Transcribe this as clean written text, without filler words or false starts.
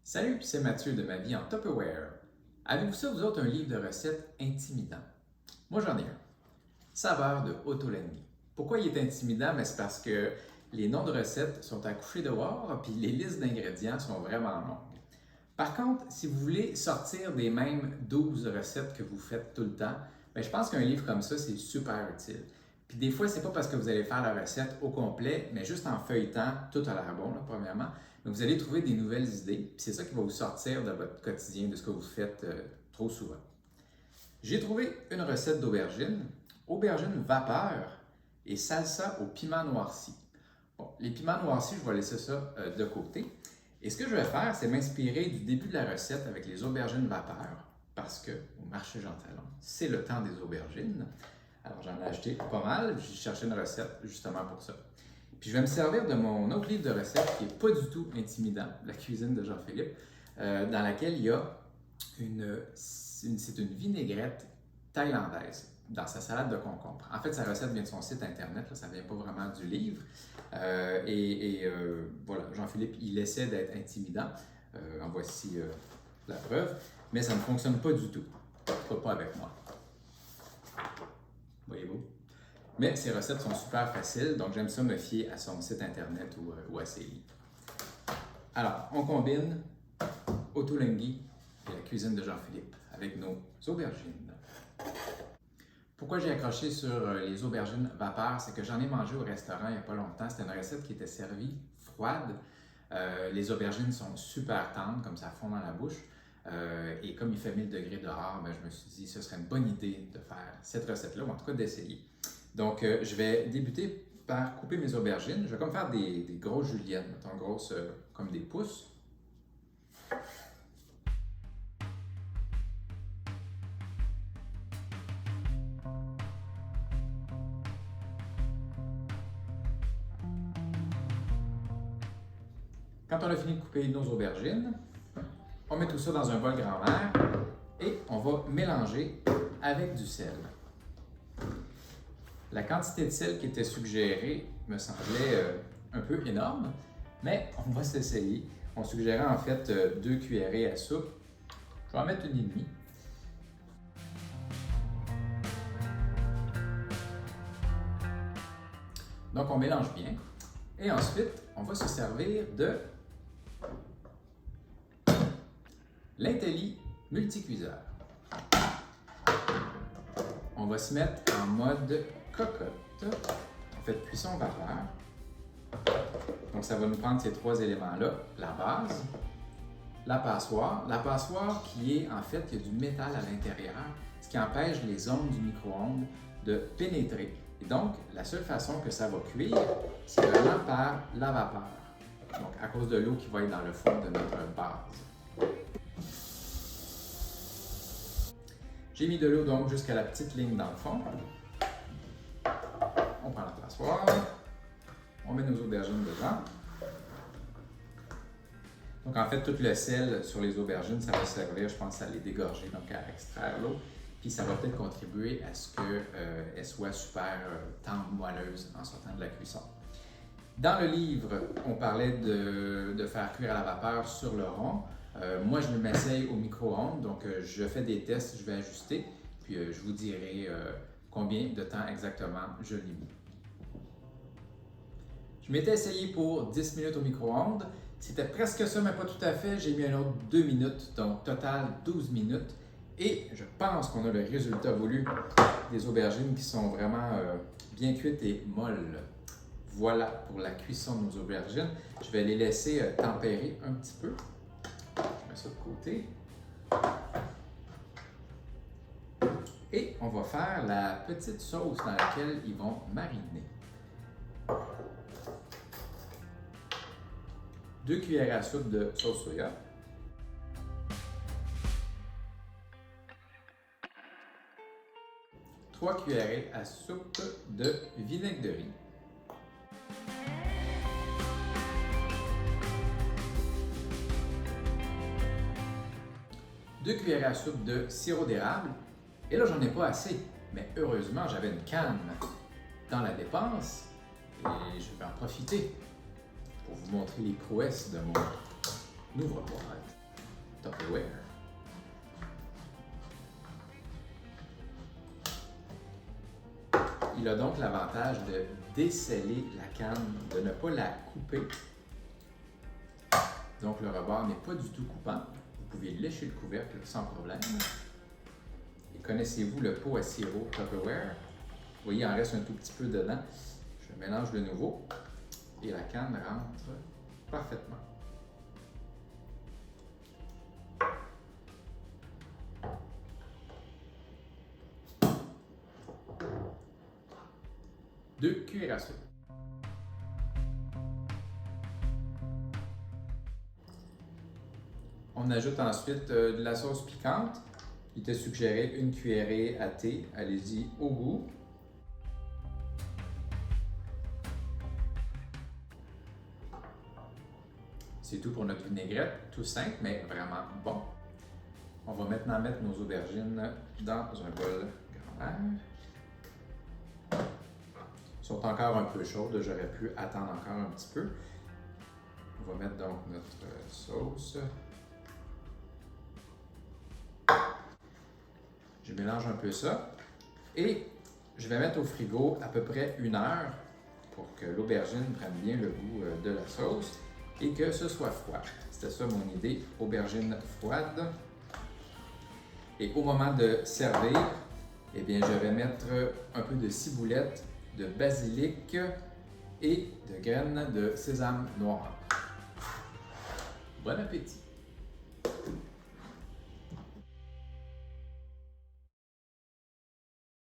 Salut, c'est Mathieu de Ma vie en Tupperware. Avez-vous ça, vous autres, un livre de recettes intimidant? Moi, j'en ai un. Saveur de Ottolenghi. Pourquoi il est intimidant? C'est parce que les noms de recettes sont à coucher dehors, puis les listes d'ingrédients sont vraiment longues. Par contre, si vous voulez sortir des mêmes 12 recettes que vous faites tout le temps, je pense qu'un livre comme ça, c'est super utile. Puis des fois, c'est pas parce que vous allez faire la recette au complet, mais juste en feuilletant, tout a l'air bon, là, premièrement. Mais vous allez trouver des nouvelles idées, puis c'est ça qui va vous sortir de votre quotidien, de ce que vous faites trop souvent. J'ai trouvé une recette d'aubergine, aubergine vapeur et salsa au piment noirci. Bon, les piments noircis, je vais laisser ça de côté. Et ce que je vais faire, c'est m'inspirer du début de la recette avec les aubergines vapeur, parce que au marché Jean Talon, c'est le temps des aubergines. Alors j'en ai acheté pas mal, j'ai cherché une recette justement pour ça. Puis je vais me servir de mon autre livre de recettes qui n'est pas du tout intimidant, La cuisine de Jean-Philippe, dans laquelle il y a c'est une vinaigrette thaïlandaise dans sa salade de concombre. En fait, sa recette vient de son site internet, là, ça ne vient pas vraiment du livre. Voilà, Jean-Philippe, il essaie d'être intimidant. En voici la preuve, mais ça ne fonctionne pas du tout. Pas avec moi. Voyez-vous? Mais ses recettes sont super faciles, donc j'aime ça me fier à son site internet ou à ses livres. Alors, on combine Ottolenghi et la cuisine de Jean-Philippe avec nos aubergines. Pourquoi j'ai accroché sur les aubergines vapeur, c'est que j'en ai mangé au restaurant il n'y a pas longtemps. C'était une recette qui était servie froide. Les aubergines sont super tendres, comme ça fond dans la bouche. Et comme il fait 1000 degrés dehors, je me suis dit que ce serait une bonne idée de faire cette recette-là, ou en tout cas d'essayer. Donc, je vais débuter par couper mes aubergines. Je vais comme faire des grosses juliennes, mettons grosses comme des pouces. Quand on a fini de couper nos aubergines, on met tout ça dans un bol grand-mère et on va mélanger avec du sel. La quantité de sel qui était suggérée me semblait un peu énorme, mais on va s'essayer. On suggérait en fait 2 cuillerées à soupe. Je vais en mettre une et demie. Donc on mélange bien. Et ensuite, on va se servir de l'Intelli multicuiseur. On va se mettre en mode cocotte, en fait cuisson vapeur. Donc ça va nous prendre ces 3 éléments-là, la base, la passoire. La passoire qui est, en fait, il y a du métal à l'intérieur, ce qui empêche les ondes du micro-ondes de pénétrer. Et donc, la seule façon que ça va cuire, c'est vraiment par la vapeur. Donc, à cause de l'eau qui va être dans le fond de notre base. J'ai mis de l'eau donc jusqu'à la petite ligne dans le fond. On prend la passoire, on met nos aubergines dedans. Donc en fait, tout le sel sur les aubergines, ça va servir, je pense, à les dégorger, donc à extraire l'eau. Puis ça va peut-être contribuer à ce qu'elle soit super tendre, moelleuse en sortant de la cuisson. Dans le livre, on parlait de faire cuire à la vapeur sur le rond. Moi, je m'essaye au micro-ondes, donc je fais des tests, je vais ajuster, puis je vous dirai combien de temps exactement je l'ai mis. Je m'étais essayé pour 10 minutes au micro-ondes. C'était presque ça, mais pas tout à fait. J'ai mis un autre 2 minutes, donc total 12 minutes. Et je pense qu'on a le résultat voulu des aubergines qui sont vraiment bien cuites et molles. Voilà pour la cuisson de nos aubergines. Je vais les laisser tempérer un petit peu. Je mets ça de côté. Et on va faire la petite sauce dans laquelle ils vont mariner. 2 cuillères à soupe de sauce soya. Trois cuillerées à soupe de vinaigre de riz. 2 cuillères à soupe de sirop d'érable. Et là, j'en ai pas assez. Mais heureusement, j'avais une canne dans la dépense et je vais en profiter pour vous montrer les prouesses de ouvre-boîte, Tupperware. Il a donc l'avantage de desceller la canne, de ne pas la couper. Donc le rebord n'est pas du tout coupant. Vous pouvez lécher le couvercle sans problème. Et connaissez-vous le pot à sirop Tupperware? Vous voyez, il en reste un tout petit peu dedans. Je mélange de nouveau et la canne rentre parfaitement. Deux cuillères à soupe. On ajoute ensuite de la sauce piquante. Il était suggéré une cuillerée à thé. Allez-y au goût. C'est tout pour notre vinaigrette, tout simple mais vraiment bon. On va maintenant mettre nos aubergines dans un bol grand-mère. Elles sont encore un peu chaudes, j'aurais pu attendre encore un petit peu. On va mettre donc notre sauce. Je mélange un peu ça et je vais mettre au frigo à peu près 1 heure pour que l'aubergine prenne bien le goût de la sauce et que ce soit froid. C'était ça mon idée, aubergine froide. Et au moment de servir, eh bien, je vais mettre un peu de ciboulette, de basilic et de graines de sésame noir. Bon appétit!